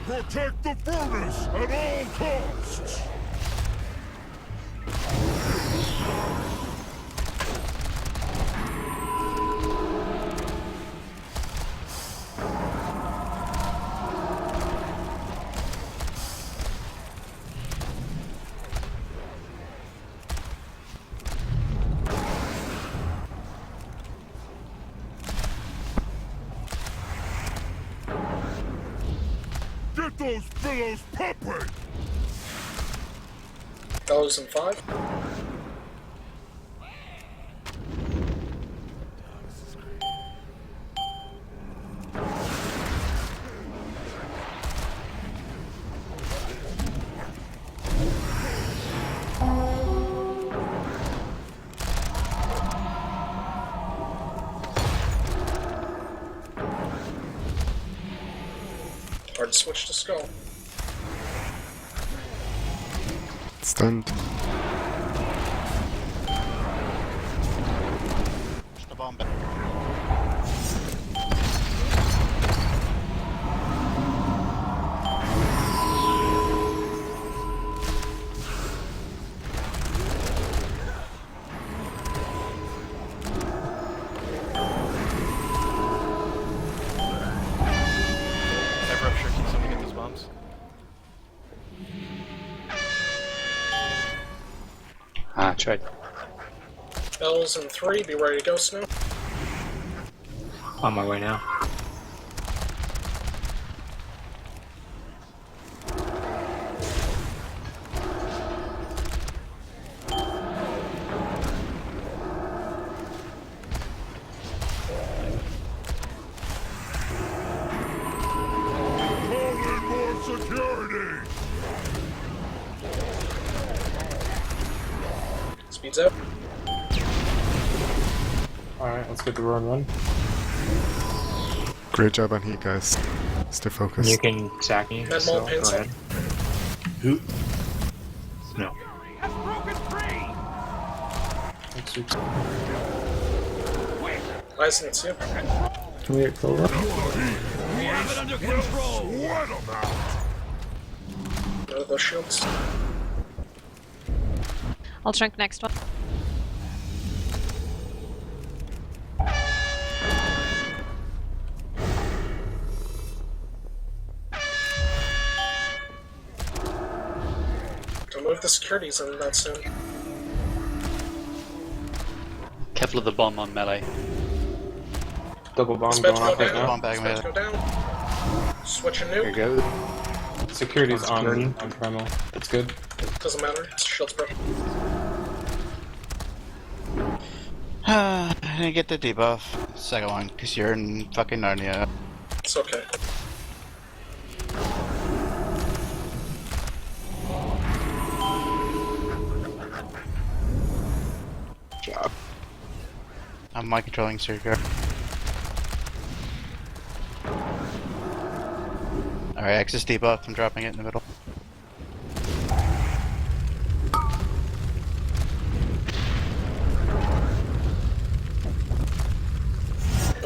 Protect the furnace at all costs! Get those billows pumping! Bellows in 5. Hard switch to skull. Stunned. Push the bomb back. Have rupture, can somebody get those bombs? Ah, tried. Bellows in 3. Be ready to go, Snow. On my way now. Call in more security! Speeds up. Alright, let's get the road run. Great job on heat, guys. Stay focused. You can sack me, Med so Maul go pins ahead. Who? No. Eyes in 2. Can we get Clover? We have it under control! Sweat 'em out! None of those shields. I'll chunk next one. Don't move the securities in that soon. Careful of the bomb on melee. Double bomb Dispatch going go off right down. now. Bomb bag Dispatch go down. Switch and Here nuke. goes. Security's on Security. primal. That's good. Doesn't matter. Shield's broken. I didn't get the debuff. Second one, because you're in fucking Narnia. It's okay. Job. I'm mind controlling Surger. Alright, X is debuff. I'm dropping it in the middle.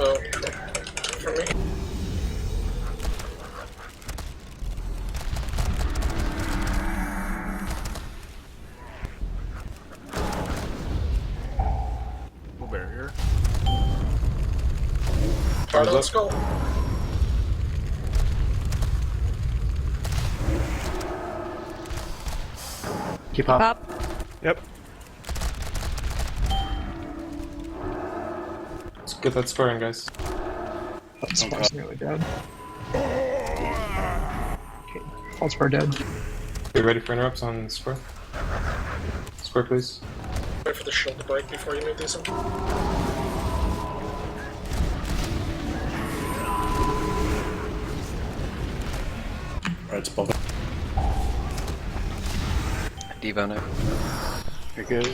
Oh, for me. No barrier. Hard on up. skull. Keep up. Pop. Yep. Let's get that square in, guys. That's nearly dead. Okay, False Bar dead. Be ready for interrupts on square. Square, please. Wait for the shield to break before you move these in. Alright, it's both. Devo now. Here goes.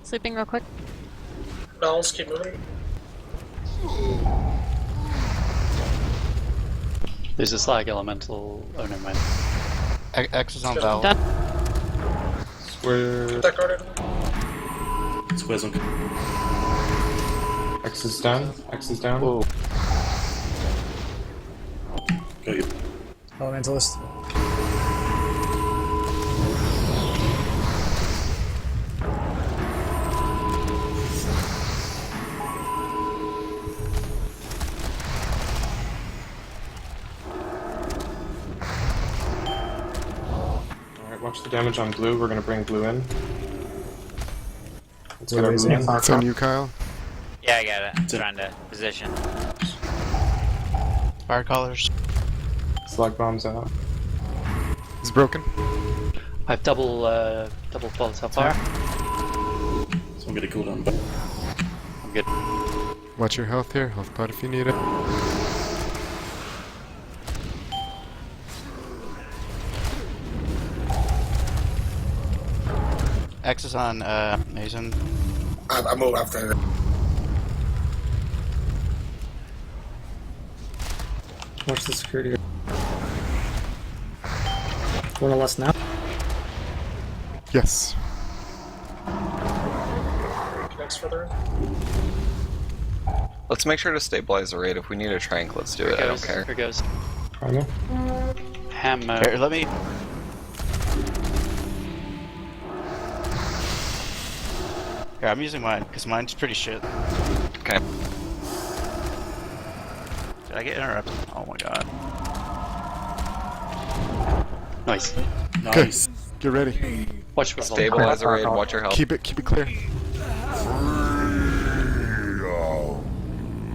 Sleeping real quick. Bells, keep moving. There's a slag elemental. Oh, never mind. X is on Good. Val. Square. Keep that guarded. Squares on. X is down. X is down. Whoa. Got you. Elementalist. Alright, watch the damage on blue. We're gonna bring blue in. Let's Blue get our is blue in. in. It's on you, Kyle. Yeah, I got it. I'm trying to position. Fire collars. Slug bombs out. He's broken. I have double volatile fire. So I'm gonna cool down. But I'm good. Watch your health here. Health pot if you need it. X is on Mason. I move after. Watch the security. One of us now. Yes. Next further in. Let's make sure to stabilize the raid. If we need a trank, let's do it. I don't care. Here goes. Primal. Hammer. Here, let me. Here, I'm using mine because mine's pretty shit. Okay. Did I get interrupted? Oh my god. Nice. nice. Get ready. Watch for Stabilize the raid. Watch your health. Keep it clear.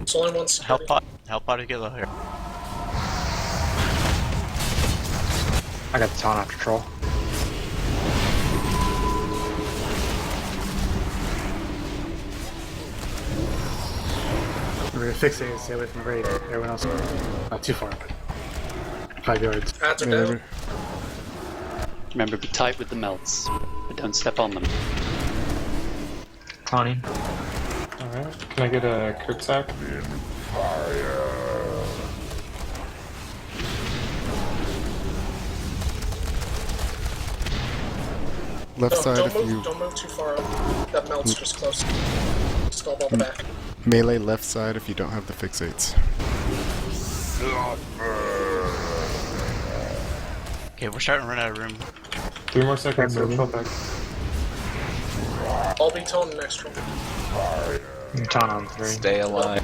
It's only one security. Help pot to get low here. I got the taunt after troll. We're gonna fix it. Stay away from the raid. Everyone else. Not too far. 5 yards. Ads are down. Remember, be tight with the melts, but don't step on them. Taunting. Alright. Can I get a crit sack? Left side if you Don't move too far up. That melt's just close. Skull ball the back. melee left side if you don't have the fixates. Okay, we're starting to run out of room. 3 more seconds, so fall back. I'll be tone next roll. Taunt on 3. Stay alive.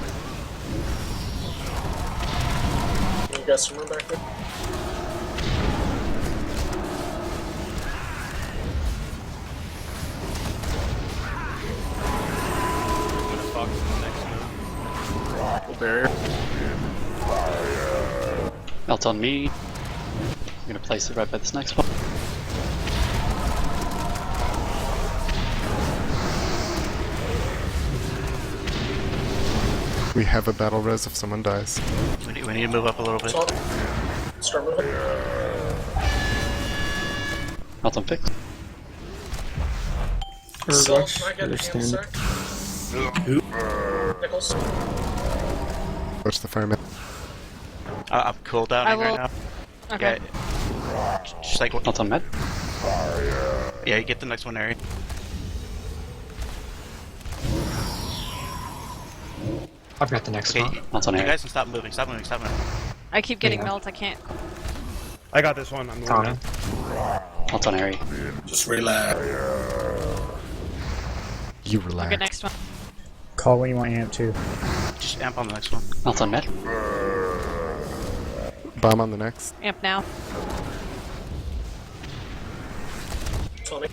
Can you guys some room back there? Melt on me. I'm gonna place it right by this next one. We have a battle res if someone dies. We need to move up a little bit. Taunt. Start moving. Melt on fix. Silk, can I get a hand sec? Nichols. Watch the fireman. I'm cooldowning right now. Okay. Yeah. Just like, Melt on med. yeah, you get the next one, Ari. I've got the next Okay, one. Melt on you air. guys can stop moving, stop moving, stop moving. I keep getting Yeah. melt, I can't. I got this one. I'm taunting. Melt on Airy. Just relax. You Okay, relax. next one. Call when you want amp too. Just amp on the next one. Melt on med. Bomb on the next. Amp now. Tommy.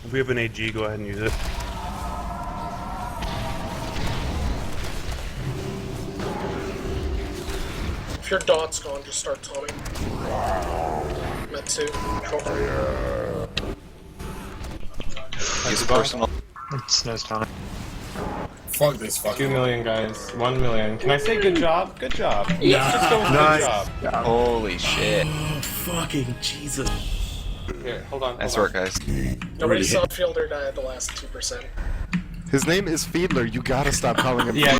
If we have an AG, go ahead and use it. If your dot's gone, just start taunting. Med 2. Control. Use personal. It's no taunting. Fuck this 2 fucking. million guys. 1 million. Can I say good job? Good job. Let's just go with good job. Holy shit. Fucking Jesus. Here, hold on. Nice hold work, on. guys. Nobody saw Fielder die at the last 2%. His name is Fiedler. You gotta stop calling him. Yeah,